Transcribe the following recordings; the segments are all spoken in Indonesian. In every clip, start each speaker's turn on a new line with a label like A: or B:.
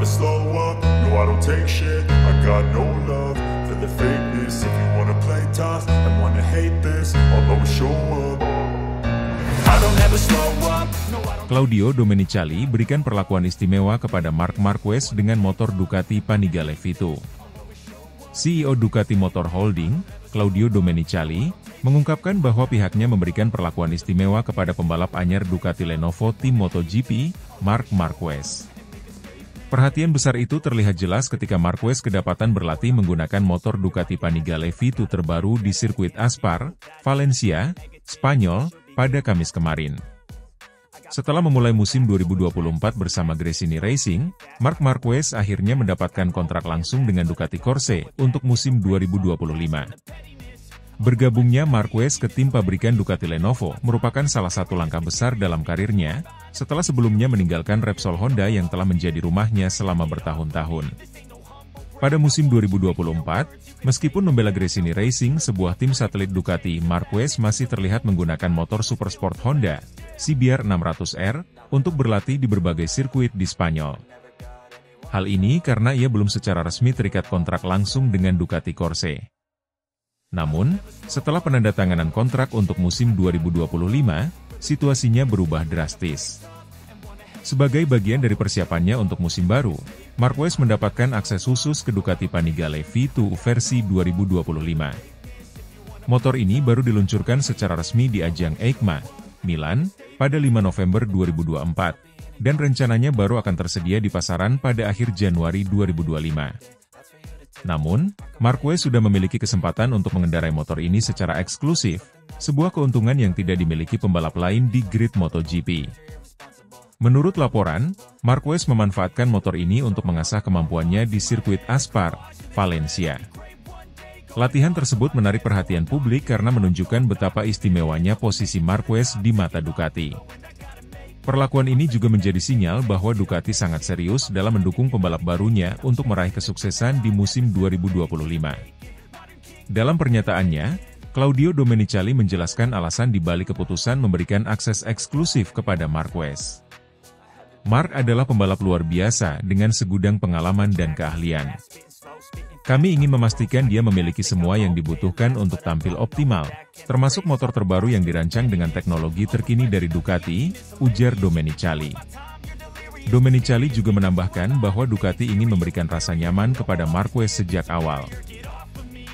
A: never slow up, no I don't take shit. I got no love for the fakeness. If you wanna play tough and wanna hate this, I'll always show up. I don't ever slow up, no I don't.
B: Claudio Domenicali berikan perlakuan istimewa kepada Marc Marquez dengan motor Ducati Panigale V2. CEO Ducati Motor Holding, Claudio Domenicali, mengungkapkan bahwa pihaknya memberikan perlakuan istimewa kepada pembalap anyar Ducati Lenovo tim MotoGP, Marc Marquez. Perhatian besar itu terlihat jelas ketika Marquez kedapatan berlatih menggunakan motor Ducati Panigale V2 terbaru di sirkuit Aspar, Valencia, Spanyol, pada Kamis kemarin. Setelah memulai musim 2024 bersama Gresini Racing, Marc Marquez akhirnya mendapatkan kontrak langsung dengan Ducati Corse untuk musim 2025. Bergabungnya Marquez ke tim pabrikan Ducati Lenovo merupakan salah satu langkah besar dalam karirnya, setelah sebelumnya meninggalkan Repsol Honda yang telah menjadi rumahnya selama bertahun-tahun. Pada musim 2024, meskipun membela Gresini Racing, sebuah tim satelit Ducati, Marquez masih terlihat menggunakan motor Supersport Honda, CBR 600R, untuk berlatih di berbagai sirkuit di Spanyol. Hal ini karena ia belum secara resmi terikat kontrak langsung dengan Ducati Corse. Namun, setelah penandatanganan kontrak untuk musim 2025, situasinya berubah drastis. Sebagai bagian dari persiapannya untuk musim baru, Marquez mendapatkan akses khusus ke Ducati Panigale V2 versi 2025. Motor ini baru diluncurkan secara resmi di ajang EICMA, Milan, pada 5 November 2024, dan rencananya baru akan tersedia di pasaran pada akhir Januari 2025. Namun, Marquez sudah memiliki kesempatan untuk mengendarai motor ini secara eksklusif, sebuah keuntungan yang tidak dimiliki pembalap lain di grid MotoGP. Menurut laporan, Marquez memanfaatkan motor ini untuk mengasah kemampuannya di sirkuit Aspar, Valencia. Latihan tersebut menarik perhatian publik karena menunjukkan betapa istimewanya posisi Marquez di mata Ducati. Perlakuan ini juga menjadi sinyal bahwa Ducati sangat serius dalam mendukung pembalap barunya untuk meraih kesuksesan di musim 2025. Dalam pernyataannya, Claudio Domenicali menjelaskan alasan di balik keputusan memberikan akses eksklusif kepada Marquez. Marc adalah pembalap luar biasa dengan segudang pengalaman dan keahlian. Kami ingin memastikan dia memiliki semua yang dibutuhkan untuk tampil optimal, termasuk motor terbaru yang dirancang dengan teknologi terkini dari Ducati, ujar Domenicali. Domenicali juga menambahkan bahwa Ducati ingin memberikan rasa nyaman kepada Marquez sejak awal.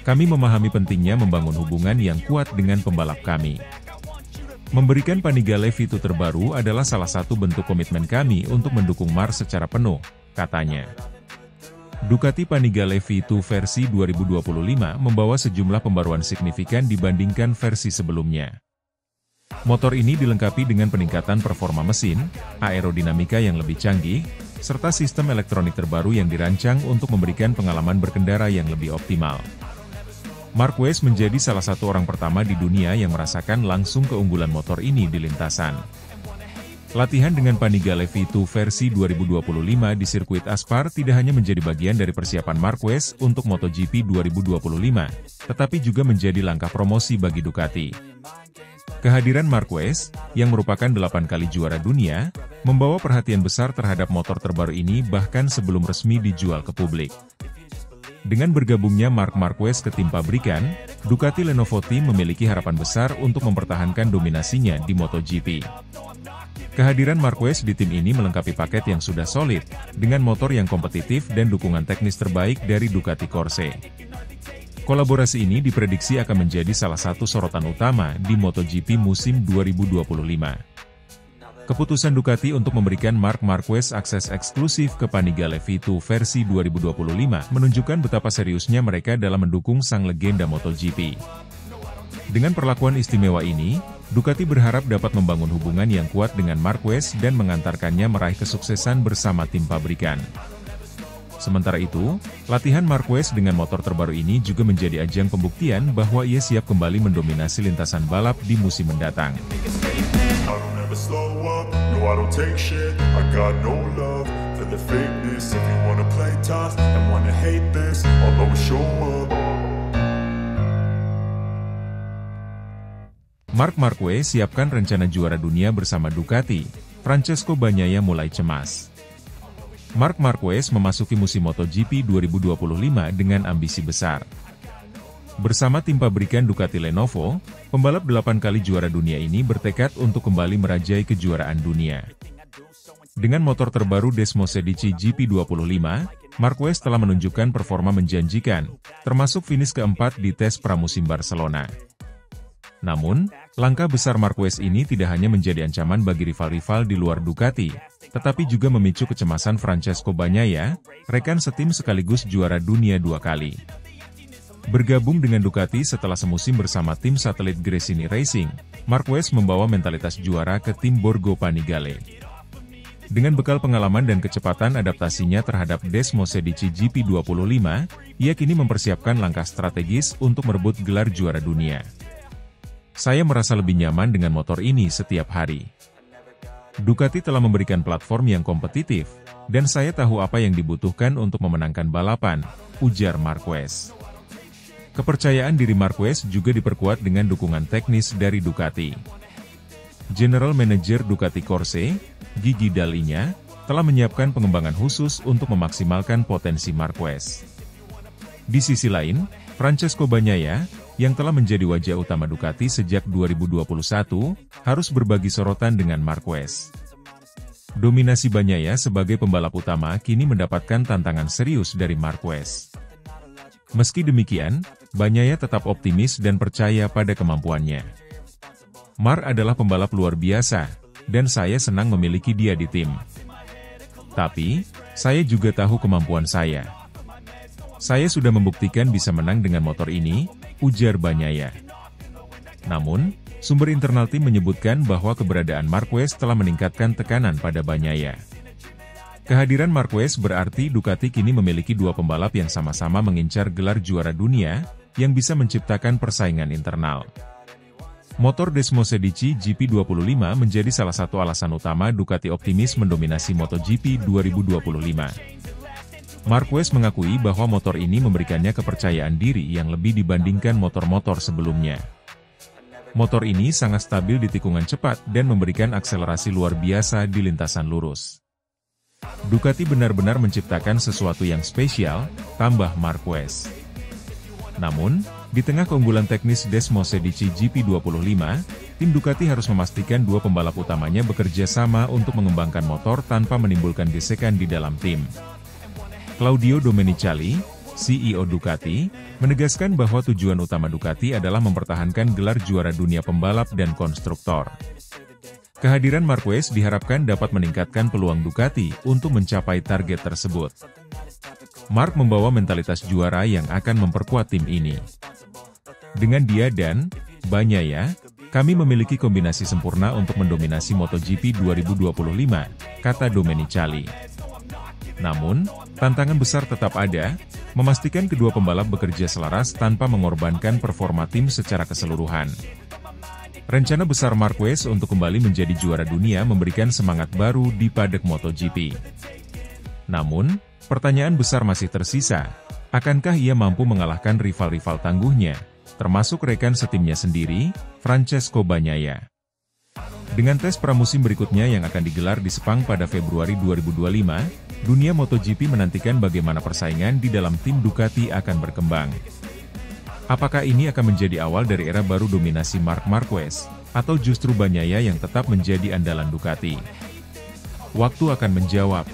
B: Kami memahami pentingnya membangun hubungan yang kuat dengan pembalap kami. Memberikan Panigale V2 terbaru adalah salah satu bentuk komitmen kami untuk mendukung Marc secara penuh, katanya. Ducati Panigale V2 versi 2025 membawa sejumlah pembaruan signifikan dibandingkan versi sebelumnya. Motor ini dilengkapi dengan peningkatan performa mesin, aerodinamika yang lebih canggih, serta sistem elektronik terbaru yang dirancang untuk memberikan pengalaman berkendara yang lebih optimal. Marquez menjadi salah satu orang pertama di dunia yang merasakan langsung keunggulan motor ini di lintasan. Latihan dengan Panigale V2 versi 2025 di sirkuit Aspar tidak hanya menjadi bagian dari persiapan Marquez untuk MotoGP 2025, tetapi juga menjadi langkah promosi bagi Ducati. Kehadiran Marquez, yang merupakan 8 kali juara dunia, membawa perhatian besar terhadap motor terbaru ini bahkan sebelum resmi dijual ke publik. Dengan bergabungnya Marc Marquez ke tim pabrikan, Ducati Lenovo Team memiliki harapan besar untuk mempertahankan dominasinya di MotoGP. Kehadiran Marquez di tim ini melengkapi paket yang sudah solid, dengan motor yang kompetitif dan dukungan teknis terbaik dari Ducati Corse. Kolaborasi ini diprediksi akan menjadi salah satu sorotan utama di MotoGP musim 2025. Keputusan Ducati untuk memberikan Marc Marquez akses eksklusif ke Panigale V2 versi 2025 menunjukkan betapa seriusnya mereka dalam mendukung sang legenda MotoGP. Dengan perlakuan istimewa ini, Ducati berharap dapat membangun hubungan yang kuat dengan Marquez dan mengantarkannya meraih kesuksesan bersama tim pabrikan. Sementara itu, latihan Marquez dengan motor terbaru ini juga menjadi ajang pembuktian bahwa ia siap kembali mendominasi lintasan balap di musim mendatang.
A: Slow up, no I don't take shit. I got no love for the fakeness. If you wanna play tough and wanna hate this, I'll always show up.
B: Marc Marquez siapkan rencana juara dunia bersama Ducati. Francesco Bagnaia mulai cemas. Marc Marquez memasuki musim MotoGP 2025 dengan ambisi besar. Bersama tim pabrikan Ducati Lenovo, pembalap 8 kali juara dunia ini bertekad untuk kembali merajai kejuaraan dunia. Dengan motor terbaru Desmosedici GP25, Marquez telah menunjukkan performa menjanjikan, termasuk finish keempat di tes pramusim Barcelona. Namun, langkah besar Marquez ini tidak hanya menjadi ancaman bagi rival-rival di luar Ducati, tetapi juga memicu kecemasan Francesco Bagnaia, rekan setim sekaligus juara dunia 2 kali. Bergabung dengan Ducati setelah semusim bersama tim satelit Gresini Racing, Marquez membawa mentalitas juara ke tim Borgo Panigale. Dengan bekal pengalaman dan kecepatan adaptasinya terhadap Desmosedici GP25, ia kini mempersiapkan langkah strategis untuk merebut gelar juara dunia. Saya merasa lebih nyaman dengan motor ini setiap hari. Ducati telah memberikan platform yang kompetitif, dan saya tahu apa yang dibutuhkan untuk memenangkan balapan, ujar Marquez. Kepercayaan diri Marquez juga diperkuat dengan dukungan teknis dari Ducati. General Manager Ducati Corse, Gigi Dall'Igna, telah menyiapkan pengembangan khusus untuk memaksimalkan potensi Marquez. Di sisi lain, Francesco Bagnaia, yang telah menjadi wajah utama Ducati sejak 2021, harus berbagi sorotan dengan Marquez. Dominasi Bagnaia sebagai pembalap utama kini mendapatkan tantangan serius dari Marquez. Meski demikian, Bagnaia tetap optimis dan percaya pada kemampuannya. Marc adalah pembalap luar biasa, dan saya senang memiliki dia di tim. Tapi, saya juga tahu kemampuan saya. Saya sudah membuktikan bisa menang dengan motor ini, ujar Bagnaia. Namun, sumber internal tim menyebutkan bahwa keberadaan Marquez telah meningkatkan tekanan pada Bagnaia. Kehadiran Marquez berarti Ducati kini memiliki dua pembalap yang sama-sama mengincar gelar juara dunia, yang bisa menciptakan persaingan internal. Motor Desmosedici GP25 menjadi salah satu alasan utama Ducati optimis mendominasi MotoGP 2025. Marquez mengakui bahwa motor ini memberikannya kepercayaan diri yang lebih dibandingkan motor-motor sebelumnya. Motor ini sangat stabil di tikungan cepat dan memberikan akselerasi luar biasa di lintasan lurus. Ducati benar-benar menciptakan sesuatu yang spesial, tambah Marquez. Namun, di tengah keunggulan teknis Desmosedici GP25, tim Ducati harus memastikan dua pembalap utamanya bekerja sama untuk mengembangkan motor tanpa menimbulkan gesekan di dalam tim. Claudio Domenicali, CEO Ducati, menegaskan bahwa tujuan utama Ducati adalah mempertahankan gelar juara dunia pembalap dan konstruktor. Kehadiran Marquez diharapkan dapat meningkatkan peluang Ducati untuk mencapai target tersebut. Marc membawa mentalitas juara yang akan memperkuat tim ini. Dengan dia dan Bagnaia, kami memiliki kombinasi sempurna untuk mendominasi MotoGP 2025, kata Domenicali. Namun, tantangan besar tetap ada, memastikan kedua pembalap bekerja selaras tanpa mengorbankan performa tim secara keseluruhan. Rencana besar Marquez untuk kembali menjadi juara dunia memberikan semangat baru di paddock MotoGP. Namun, pertanyaan besar masih tersisa, akankah ia mampu mengalahkan rival-rival tangguhnya, termasuk rekan setimnya sendiri, Francesco Bagnaia. Dengan tes pramusim berikutnya yang akan digelar di Sepang pada Februari 2025, dunia MotoGP menantikan bagaimana persaingan di dalam tim Ducati akan berkembang. Apakah ini akan menjadi awal dari era baru dominasi Marc Marquez, atau justru Bagnaia yang tetap menjadi andalan Ducati? Waktu akan menjawab.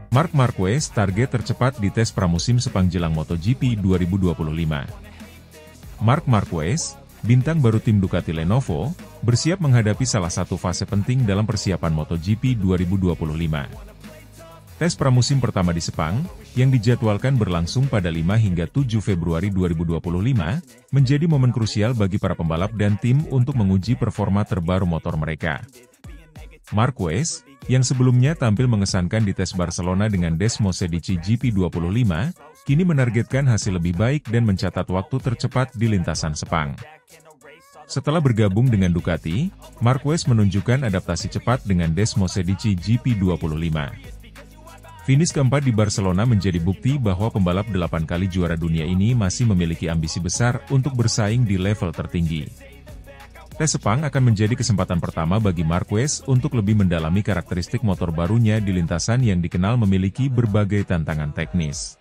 B: Marc Marquez target tercepat di tes pramusim Sepang jelang MotoGP 2025. Marc Marquez, bintang baru tim Ducati Lenovo, bersiap menghadapi salah satu fase penting dalam persiapan MotoGP 2025. Tes pramusim pertama di Sepang, yang dijadwalkan berlangsung pada 5 hingga 7 Februari 2025, menjadi momen krusial bagi para pembalap dan tim untuk menguji performa terbaru motor mereka. Marquez, yang sebelumnya tampil mengesankan di tes Barcelona dengan Desmosedici GP25, kini menargetkan hasil lebih baik dan mencatat waktu tercepat di lintasan Sepang. Setelah bergabung dengan Ducati, Marquez menunjukkan adaptasi cepat dengan Desmosedici GP25. Finish keempat di Barcelona menjadi bukti bahwa pembalap 8 kali juara dunia ini masih memiliki ambisi besar untuk bersaing di level tertinggi. Tes Sepang akan menjadi kesempatan pertama bagi Marquez untuk lebih mendalami karakteristik motor barunya di lintasan yang dikenal memiliki berbagai tantangan teknis.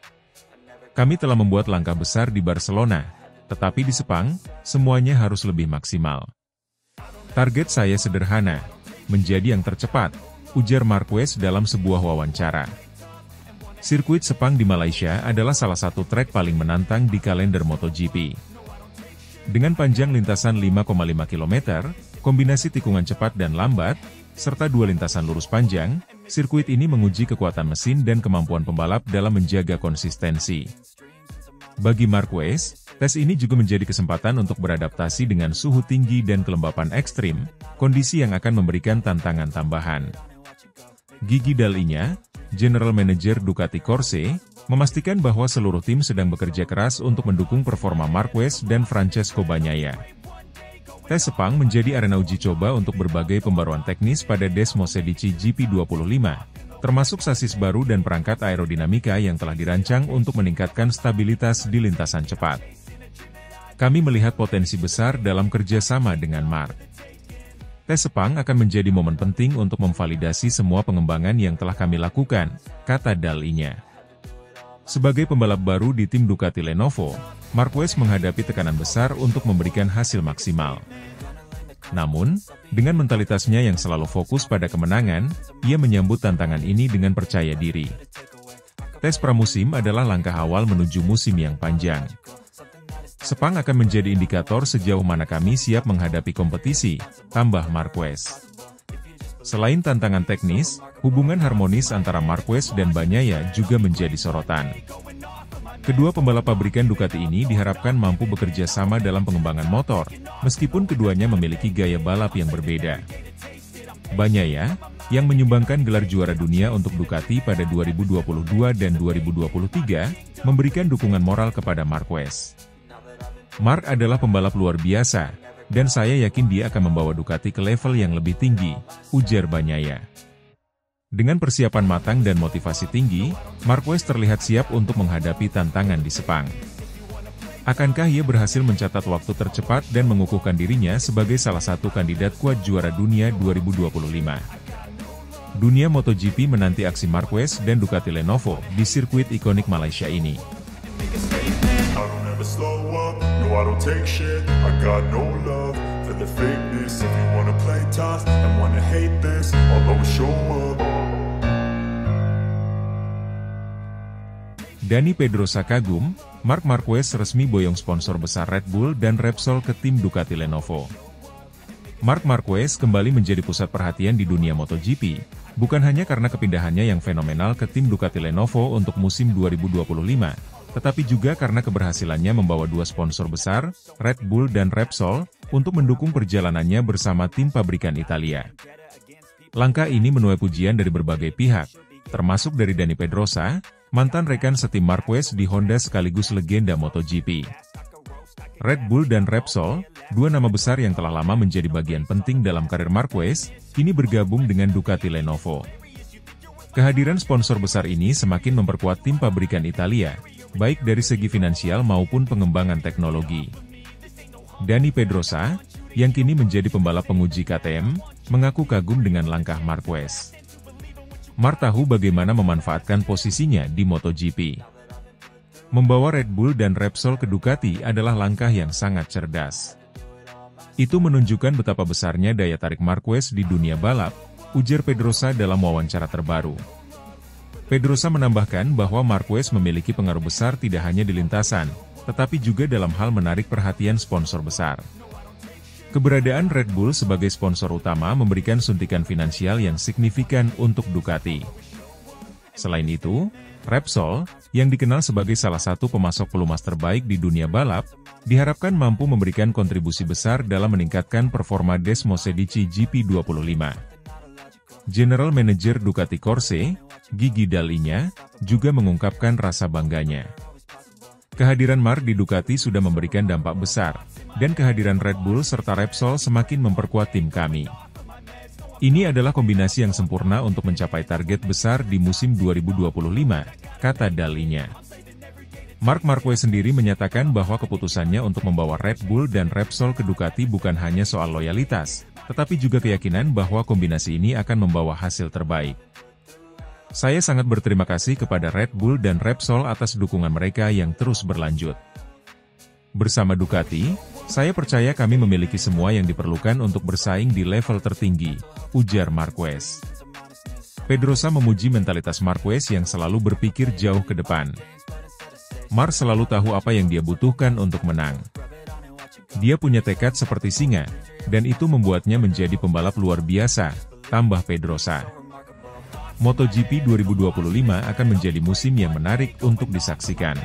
B: Kami telah membuat langkah besar di Barcelona, tetapi di Sepang, semuanya harus lebih maksimal. Target saya sederhana, menjadi yang tercepat, ujar Marquez dalam sebuah wawancara. Sirkuit Sepang di Malaysia adalah salah satu trek paling menantang di kalender MotoGP. Dengan panjang lintasan 5,5 km, kombinasi tikungan cepat dan lambat, serta 2 lintasan lurus panjang, sirkuit ini menguji kekuatan mesin dan kemampuan pembalap dalam menjaga konsistensi. Bagi Marquez, tes ini juga menjadi kesempatan untuk beradaptasi dengan suhu tinggi dan kelembapan ekstrim, kondisi yang akan memberikan tantangan tambahan. Gigi Dalinya, General Manager Ducati Corse, memastikan bahwa seluruh tim sedang bekerja keras untuk mendukung performa Marquez dan Francesco Bagnaia. Tes Sepang menjadi arena uji coba untuk berbagai pembaruan teknis pada Desmosedici GP25, termasuk sasis baru dan perangkat aerodinamika yang telah dirancang untuk meningkatkan stabilitas di lintasan cepat. Kami melihat potensi besar dalam kerjasama dengan Marc. Tes Sepang akan menjadi momen penting untuk memvalidasi semua pengembangan yang telah kami lakukan, kata Dalinya. Sebagai pembalap baru di tim Ducati Lenovo, Marquez menghadapi tekanan besar untuk memberikan hasil maksimal. Namun, dengan mentalitasnya yang selalu fokus pada kemenangan, ia menyambut tantangan ini dengan percaya diri. Tes pramusim adalah langkah awal menuju musim yang panjang. Sepang akan menjadi indikator sejauh mana kami siap menghadapi kompetisi, tambah Marquez. Selain tantangan teknis, hubungan harmonis antara Marquez dan Bagnaia juga menjadi sorotan. Kedua pembalap pabrikan Ducati ini diharapkan mampu bekerja sama dalam pengembangan motor, meskipun keduanya memiliki gaya balap yang berbeda. Bagnaia, yang menyumbangkan gelar juara dunia untuk Ducati pada 2022 dan 2023, memberikan dukungan moral kepada Marquez. Marc adalah pembalap luar biasa, dan saya yakin dia akan membawa Ducati ke level yang lebih tinggi, ujar Bagnaia. Dengan persiapan matang dan motivasi tinggi, Marquez terlihat siap untuk menghadapi tantangan di Sepang. Akankah ia berhasil mencatat waktu tercepat dan mengukuhkan dirinya sebagai salah satu kandidat kuat juara dunia 2025? Dunia MotoGP menanti aksi Marquez dan Ducati Lenovo di sirkuit ikonik Malaysia ini.
A: I don't take shit, I got no love for the fakeness. If you wanna play tough and wanna hate this, I'll always show up.
B: Dani Pedrosa kagum, Marc Marquez resmi boyong sponsor besar Red Bull dan Repsol ke tim Ducati Lenovo. Marc Marquez kembali menjadi pusat perhatian di dunia MotoGP, bukan hanya karena kepindahannya yang fenomenal ke tim Ducati Lenovo untuk musim 2025, tetapi juga karena keberhasilannya membawa 2 sponsor besar, Red Bull dan Repsol, untuk mendukung perjalanannya bersama tim pabrikan Italia. Langkah ini menuai pujian dari berbagai pihak, termasuk dari Dani Pedrosa, mantan rekan setim Marquez di Honda sekaligus legenda MotoGP. Red Bull dan Repsol, 2 nama besar yang telah lama menjadi bagian penting dalam karir Marquez, kini bergabung dengan Ducati Lenovo. Kehadiran sponsor besar ini semakin memperkuat tim pabrikan Italia, baik dari segi finansial maupun pengembangan teknologi. Dani Pedrosa, yang kini menjadi pembalap penguji KTM, mengaku kagum dengan langkah Marquez. Marc tahu bagaimana memanfaatkan posisinya di MotoGP. Membawa Red Bull dan Repsol ke Ducati adalah langkah yang sangat cerdas. Itu menunjukkan betapa besarnya daya tarik Marquez di dunia balap, ujar Pedrosa dalam wawancara terbaru. Pedrosa menambahkan bahwa Marquez memiliki pengaruh besar tidak hanya di lintasan, tetapi juga dalam hal menarik perhatian sponsor besar. Keberadaan Red Bull sebagai sponsor utama memberikan suntikan finansial yang signifikan untuk Ducati. Selain itu, Repsol, yang dikenal sebagai salah satu pemasok pelumas terbaik di dunia balap, diharapkan mampu memberikan kontribusi besar dalam meningkatkan performa Desmosedici GP25. General Manager Ducati Corse, Gigi Dalinya, juga mengungkapkan rasa bangganya. Kehadiran Marc di Ducati sudah memberikan dampak besar, dan kehadiran Red Bull serta Repsol semakin memperkuat tim kami. Ini adalah kombinasi yang sempurna untuk mencapai target besar di musim 2025, kata dalinya. Marc Marquez sendiri menyatakan bahwa keputusannya untuk membawa Red Bull dan Repsol ke Ducati bukan hanya soal loyalitas, tetapi juga keyakinan bahwa kombinasi ini akan membawa hasil terbaik. Saya sangat berterima kasih kepada Red Bull dan Repsol atas dukungan mereka yang terus berlanjut. Bersama Ducati, saya percaya kami memiliki semua yang diperlukan untuk bersaing di level tertinggi, ujar Marquez. Pedrosa memuji mentalitas Marquez yang selalu berpikir jauh ke depan. Marc selalu tahu apa yang dia butuhkan untuk menang. Dia punya tekad seperti singa, dan itu membuatnya menjadi pembalap luar biasa, tambah Pedrosa. MotoGP 2025 akan menjadi musim yang menarik untuk disaksikan.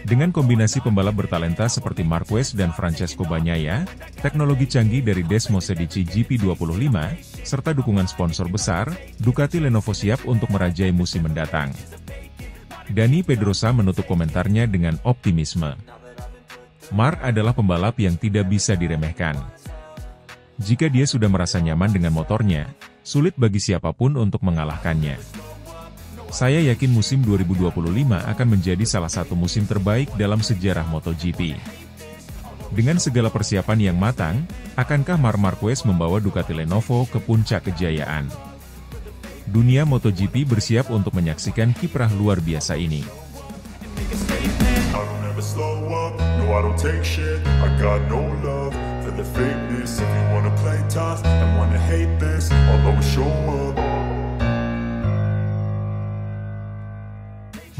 B: Dengan kombinasi pembalap bertalenta seperti Marquez dan Francesco Bagnaia, teknologi canggih dari Desmosed GP25, serta dukungan sponsor besar, Ducati Lenovo siap untuk merajai musim mendatang. Dani Pedrosa menutup komentarnya dengan optimisme. Marc adalah pembalap yang tidak bisa diremehkan. Jika dia sudah merasa nyaman dengan motornya, sulit bagi siapapun untuk mengalahkannya. Saya yakin musim 2025 akan menjadi salah satu musim terbaik dalam sejarah MotoGP. Dengan segala persiapan yang matang, akankah Marc Marquez membawa Ducati Lenovo ke puncak kejayaan? Dunia MotoGP bersiap untuk menyaksikan kiprah luar biasa ini.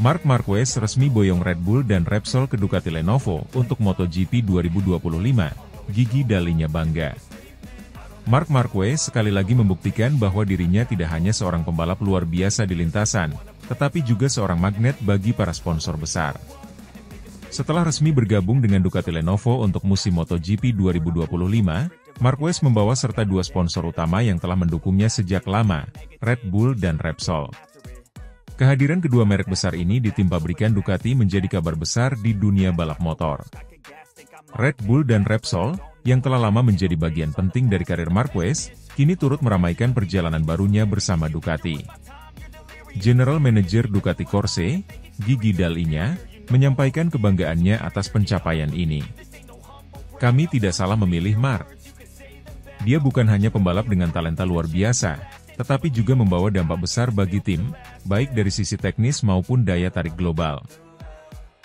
B: Marc Marquez resmi boyong Red Bull dan Repsol ke Ducati Lenovo untuk MotoGP 2025, gigi dalinya bangga. Marc Marquez sekali lagi membuktikan bahwa dirinya tidak hanya seorang pembalap luar biasa di lintasan, tetapi juga seorang magnet bagi para sponsor besar. Setelah resmi bergabung dengan Ducati Lenovo untuk musim MotoGP 2025, Marquez membawa serta dua sponsor utama yang telah mendukungnya sejak lama, Red Bull dan Repsol. Kehadiran kedua merek besar ini di tim pabrikan Ducati menjadi kabar besar di dunia balap motor. Red Bull dan Repsol, yang telah lama menjadi bagian penting dari karir Marquez, kini turut meramaikan perjalanan barunya bersama Ducati. General Manager Ducati Corse, Gigi Dall'Igna, menyampaikan kebanggaannya atas pencapaian ini. Kami tidak salah memilih Marc. Dia bukan hanya pembalap dengan talenta luar biasa, tetapi juga membawa dampak besar bagi tim, baik dari sisi teknis maupun daya tarik global.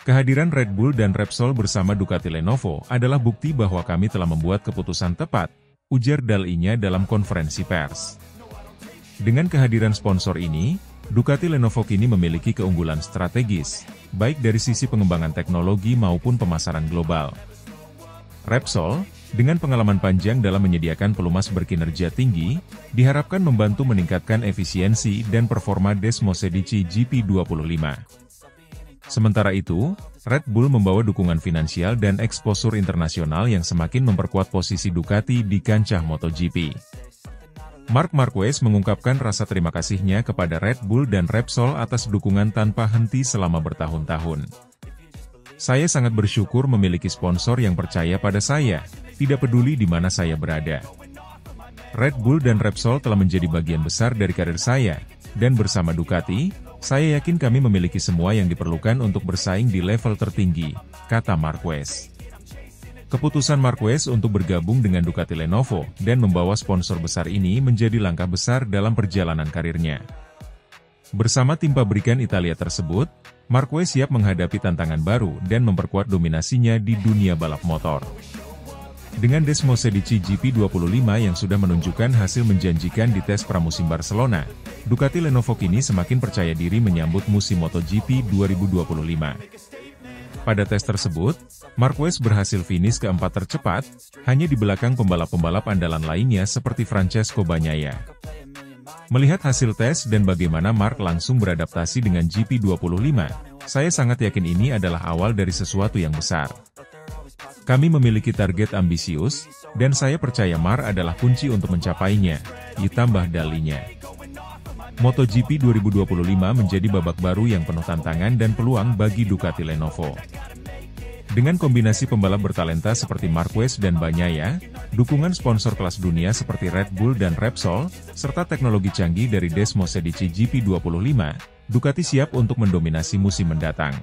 B: Kehadiran Red Bull dan Repsol bersama Ducati Lenovo adalah bukti bahwa kami telah membuat keputusan tepat, ujar Dall'Igna dalam konferensi pers. Dengan kehadiran sponsor ini, Ducati Lenovo kini memiliki keunggulan strategis, baik dari sisi pengembangan teknologi maupun pemasaran global. Repsol, dengan pengalaman panjang dalam menyediakan pelumas berkinerja tinggi, diharapkan membantu meningkatkan efisiensi dan performa Desmosed GP25. Sementara itu, Red Bull membawa dukungan finansial dan eksposur internasional yang semakin memperkuat posisi Ducati di kancah MotoGP. Marc Marquez mengungkapkan rasa terima kasihnya kepada Red Bull dan Repsol atas dukungan tanpa henti selama bertahun-tahun. Saya sangat bersyukur memiliki sponsor yang percaya pada saya, tidak peduli di mana saya berada. Red Bull dan Repsol telah menjadi bagian besar dari karir saya, dan bersama Ducati, saya yakin kami memiliki semua yang diperlukan untuk bersaing di level tertinggi, kata Marquez. Keputusan Marquez untuk bergabung dengan Ducati Lenovo dan membawa sponsor besar ini menjadi langkah besar dalam perjalanan karirnya. Bersama tim pabrikan Italia tersebut, Marquez siap menghadapi tantangan baru dan memperkuat dominasinya di dunia balap motor. Dengan Desmosed GP25 yang sudah menunjukkan hasil menjanjikan di tes pramusim Barcelona, Ducati Lenovo kini semakin percaya diri menyambut musim MotoGP 2025. Pada tes tersebut, Marquez berhasil finish keempat tercepat, hanya di belakang pembalap-pembalap andalan lainnya seperti Francesco Bagnaia. Melihat hasil tes dan bagaimana Marc langsung beradaptasi dengan GP25, saya sangat yakin ini adalah awal dari sesuatu yang besar. Kami memiliki target ambisius, dan saya percaya Marc adalah kunci untuk mencapainya, ditambah Dall'Igna. MotoGP 2025 menjadi babak baru yang penuh tantangan dan peluang bagi Ducati Lenovo. Dengan kombinasi pembalap bertalenta seperti Marquez dan Bagnaia, dukungan sponsor kelas dunia seperti Red Bull dan Repsol, serta teknologi canggih dari Desmosedici GP25, Ducati siap untuk mendominasi musim mendatang.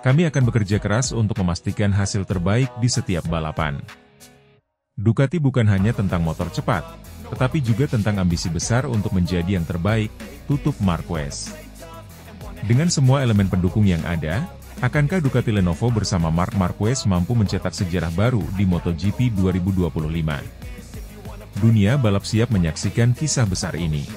B: Kami akan bekerja keras untuk memastikan hasil terbaik di setiap balapan. Ducati bukan hanya tentang motor cepat, tetapi juga tentang ambisi besar untuk menjadi yang terbaik, tutup Marquez. Dengan semua elemen pendukung yang ada, akankah Ducati Lenovo bersama Marc Marquez mampu mencetak sejarah baru di MotoGP 2025? Dunia balap siap menyaksikan kisah besar ini.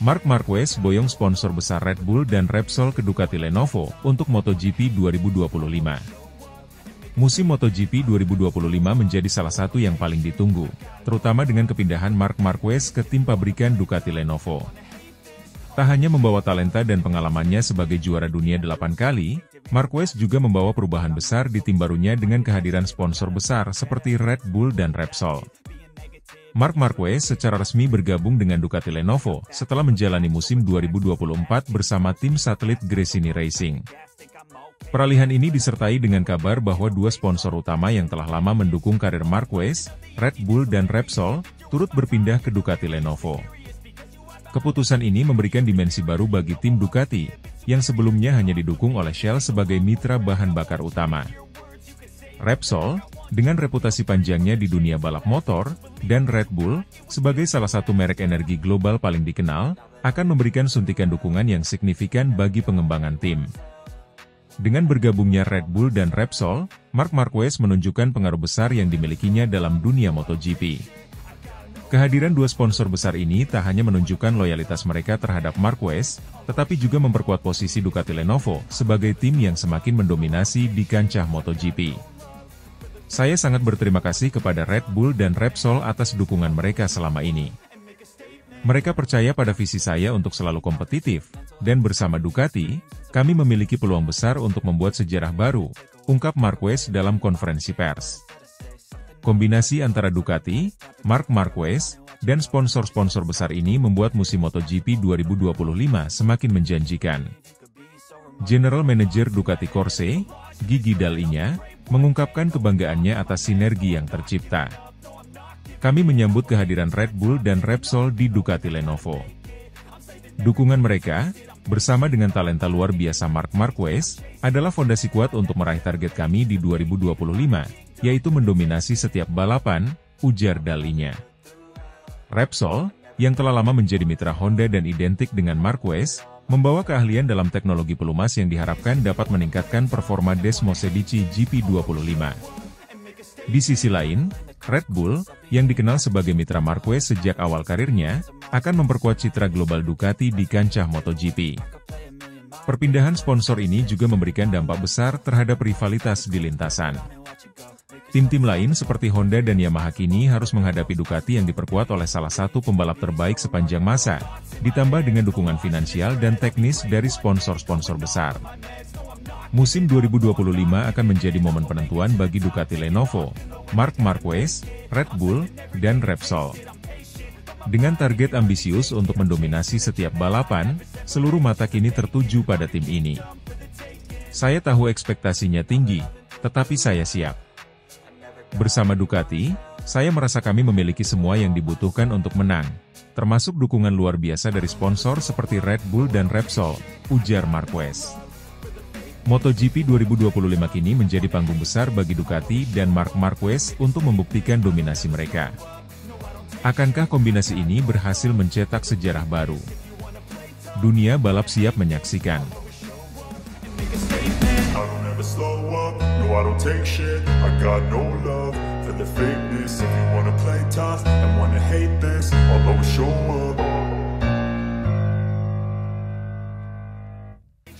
B: Marc Marquez boyong sponsor besar Red Bull dan Repsol ke Ducati Lenovo untuk MotoGP 2025. Musim MotoGP 2025 menjadi salah satu yang paling ditunggu, terutama dengan kepindahan Marc Marquez ke tim pabrikan Ducati Lenovo. Tak hanya membawa talenta dan pengalamannya sebagai juara dunia 8 kali, Marquez juga membawa perubahan besar di tim barunya dengan kehadiran sponsor besar seperti Red Bull dan Repsol. Marc Marquez secara resmi bergabung dengan Ducati Lenovo setelah menjalani musim 2024 bersama tim satelit Gresini Racing. Peralihan ini disertai dengan kabar bahwa dua sponsor utama yang telah lama mendukung karir Marquez, Red Bull dan Repsol, turut berpindah ke Ducati Lenovo. Keputusan ini memberikan dimensi baru bagi tim Ducati, yang sebelumnya hanya didukung oleh Shell sebagai mitra bahan bakar utama. Repsol, dengan reputasi panjangnya di dunia balap motor, dan Red Bull, sebagai salah satu merek energi global paling dikenal, akan memberikan suntikan dukungan yang signifikan bagi pengembangan tim. Dengan bergabungnya Red Bull dan Repsol, Marc Marquez menunjukkan pengaruh besar yang dimilikinya dalam dunia MotoGP. Kehadiran dua sponsor besar ini tak hanya menunjukkan loyalitas mereka terhadap Marquez, tetapi juga memperkuat posisi Ducati Lenovo sebagai tim yang semakin mendominasi di kancah MotoGP. Saya sangat berterima kasih kepada Red Bull dan Repsol atas dukungan mereka selama ini. Mereka percaya pada visi saya untuk selalu kompetitif, dan bersama Ducati, kami memiliki peluang besar untuk membuat sejarah baru, ungkap Marquez dalam konferensi pers. Kombinasi antara Ducati, Marc Marquez, dan sponsor-sponsor besar ini membuat musim MotoGP 2025 semakin menjanjikan. General Manager Ducati Corse, Gigi Dall'Igna, mengungkapkan kebanggaannya atas sinergi yang tercipta. Kami menyambut kehadiran Red Bull dan Repsol di Ducati Lenovo. Dukungan mereka, bersama dengan talenta luar biasa Marc Marquez, adalah fondasi kuat untuk meraih target kami di 2025, yaitu mendominasi setiap balapan, ujar Dall'Igna. Repsol, yang telah lama menjadi mitra Honda dan identik dengan Marquez, membawa keahlian dalam teknologi pelumas yang diharapkan dapat meningkatkan performa Desmosedici GP25. Di sisi lain, Red Bull, yang dikenal sebagai mitra Marquez sejak awal karirnya, akan memperkuat citra global Ducati di kancah MotoGP. Perpindahan sponsor ini juga memberikan dampak besar terhadap rivalitas di lintasan. Tim-tim lain seperti Honda dan Yamaha kini harus menghadapi Ducati yang diperkuat oleh salah satu pembalap terbaik sepanjang masa, ditambah dengan dukungan finansial dan teknis dari sponsor-sponsor besar. Musim 2025 akan menjadi momen penentuan bagi Ducati Lenovo, Marc Marquez, Red Bull, dan Repsol. Dengan target ambisius untuk mendominasi setiap balapan, seluruh mata kini tertuju pada tim ini. Saya tahu ekspektasinya tinggi, tetapi saya siap. Bersama Ducati, saya merasa kami memiliki semua yang dibutuhkan untuk menang, termasuk dukungan luar biasa dari sponsor seperti Red Bull dan Repsol, ujar Marquez. MotoGP 2025 kini menjadi panggung besar bagi Ducati dan Marc Marquez untuk membuktikan dominasi mereka. Akankah kombinasi ini berhasil mencetak sejarah baru? Dunia balap siap menyaksikan.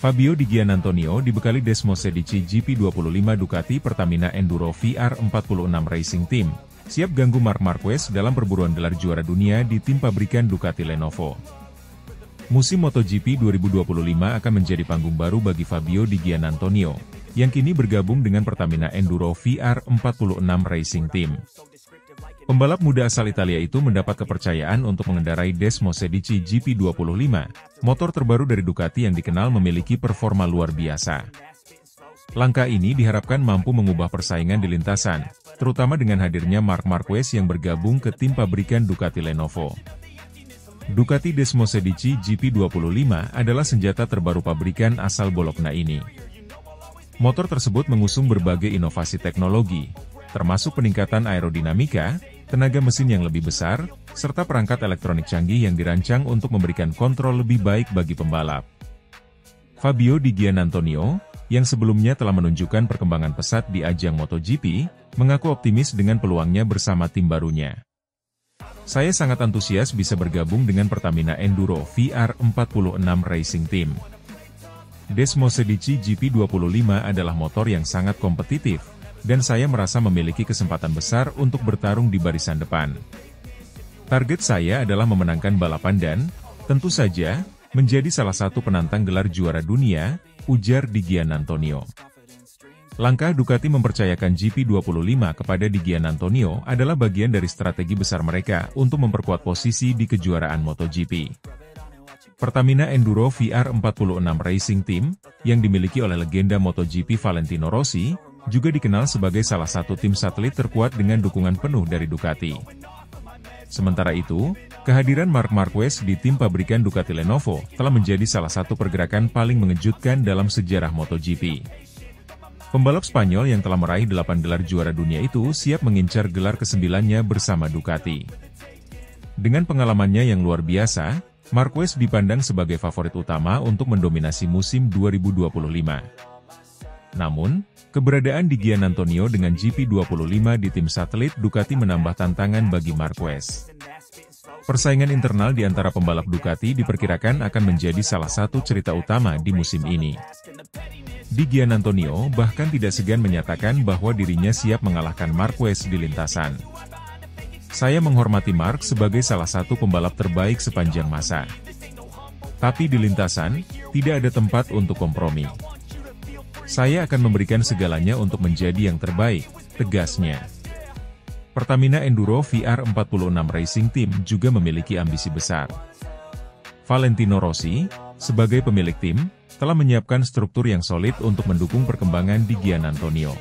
B: Fabio Di Giannantonio dibekali Desmosedici GP25 Ducati Pertamina Enduro VR46 Racing Team, siap ganggu Marc Marquez dalam perburuan gelar juara dunia di tim pabrikan Ducati Lenovo. Musim MotoGP 2025 akan menjadi panggung baru bagi Fabio Di Giannantonio, yang kini bergabung dengan Pertamina Enduro VR46 Racing Team. Pembalap muda asal Italia itu mendapat kepercayaan untuk mengendarai Desmosedici GP25, motor terbaru dari Ducati yang dikenal memiliki performa luar biasa. Langkah ini diharapkan mampu mengubah persaingan di lintasan, terutama dengan hadirnya Marc Marquez yang bergabung ke tim pabrikan Ducati Lenovo. Ducati Desmosedici GP25 adalah senjata terbaru pabrikan asal Bologna ini. Motor tersebut mengusung berbagai inovasi teknologi, termasuk peningkatan aerodinamika, tenaga mesin yang lebih besar, serta perangkat elektronik canggih yang dirancang untuk memberikan kontrol lebih baik bagi pembalap. Fabio Di Giannantonio, yang sebelumnya telah menunjukkan perkembangan pesat di ajang MotoGP, mengaku optimis dengan peluangnya bersama tim barunya. Saya sangat antusias bisa bergabung dengan Pertamina Enduro VR46 Racing Team. Desmosedici GP25 adalah motor yang sangat kompetitif, dan saya merasa memiliki kesempatan besar untuk bertarung di barisan depan. Target saya adalah memenangkan balapan dan, tentu saja, menjadi salah satu penantang gelar juara dunia, ujar Di Giannantonio. Langkah Ducati mempercayakan GP25 kepada Di Giannantonio adalah bagian dari strategi besar mereka untuk memperkuat posisi di kejuaraan MotoGP. Pertamina Enduro VR46 Racing Team, yang dimiliki oleh legenda MotoGP Valentino Rossi, juga dikenal sebagai salah satu tim satelit terkuat dengan dukungan penuh dari Ducati. Sementara itu, kehadiran Marc Marquez di tim pabrikan Ducati Lenovo telah menjadi salah satu pergerakan paling mengejutkan dalam sejarah MotoGP. Pembalap Spanyol yang telah meraih 8 gelar juara dunia itu siap mengincar gelar ke-9-nya bersama Ducati. Dengan pengalamannya yang luar biasa, Marquez dipandang sebagai favorit utama untuk mendominasi musim 2025. Namun, keberadaan Di Giannantonio dengan GP25 di tim satelit Ducati menambah tantangan bagi Marquez. Persaingan internal di antara pembalap Ducati diperkirakan akan menjadi salah satu cerita utama di musim ini. Di Giannantonio bahkan tidak segan menyatakan bahwa dirinya siap mengalahkan Marquez di lintasan. Saya menghormati Marc sebagai salah satu pembalap terbaik sepanjang masa. Tapi di lintasan, tidak ada tempat untuk kompromi. Saya akan memberikan segalanya untuk menjadi yang terbaik, tegasnya. Pertamina Enduro VR46 Racing Team juga memiliki ambisi besar. Valentino Rossi, sebagai pemilik tim, telah menyiapkan struktur yang solid untuk mendukung perkembangan Di Giannantonio.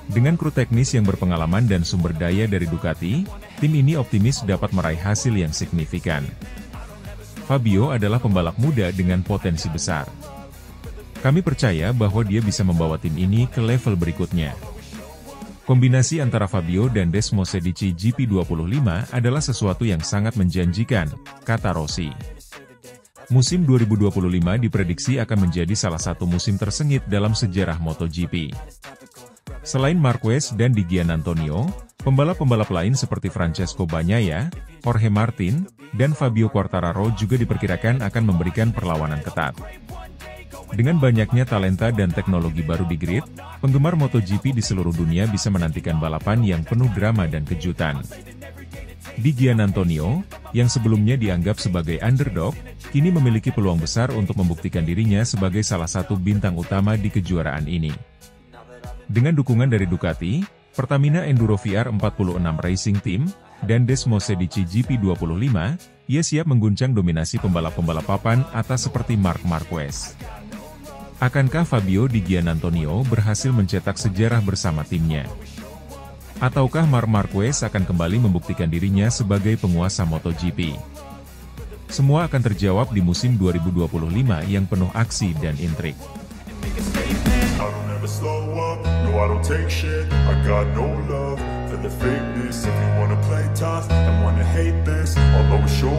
B: Dengan kru teknis yang berpengalaman dan sumber daya dari Ducati, tim ini optimis dapat meraih hasil yang signifikan. Fabio adalah pembalap muda dengan potensi besar. Kami percaya bahwa dia bisa membawa tim ini ke level berikutnya. Kombinasi antara Fabio dan Desmosedici GP25 adalah sesuatu yang sangat menjanjikan, kata Rossi. Musim 2025 diprediksi akan menjadi salah satu musim tersengit dalam sejarah MotoGP. Selain Marquez dan Di Giannantonio, pembalap-pembalap lain seperti Francesco Bagnaia, Jorge Martin, dan Fabio Quartararo juga diperkirakan akan memberikan perlawanan ketat. Dengan banyaknya talenta dan teknologi baru di grid, penggemar MotoGP di seluruh dunia bisa menantikan balapan yang penuh drama dan kejutan. Di Giannantonio, yang sebelumnya dianggap sebagai underdog, kini memiliki peluang besar untuk membuktikan dirinya sebagai salah satu bintang utama di kejuaraan ini. Dengan dukungan dari Ducati, Pertamina Enduro VR46 Racing Team, dan Desmosedici GP25, ia siap mengguncang dominasi pembalap-pembalap papan atas seperti Marc Marquez. Akankah Fabio Di Giannantonio berhasil mencetak sejarah bersama timnya? Ataukah Marc Marquez akan kembali membuktikan dirinya sebagai penguasa MotoGP? Semua akan terjawab di musim 2025 yang penuh aksi dan intrik.
A: For the fakeness, if you wanna play tough and wanna hate this, I'll always show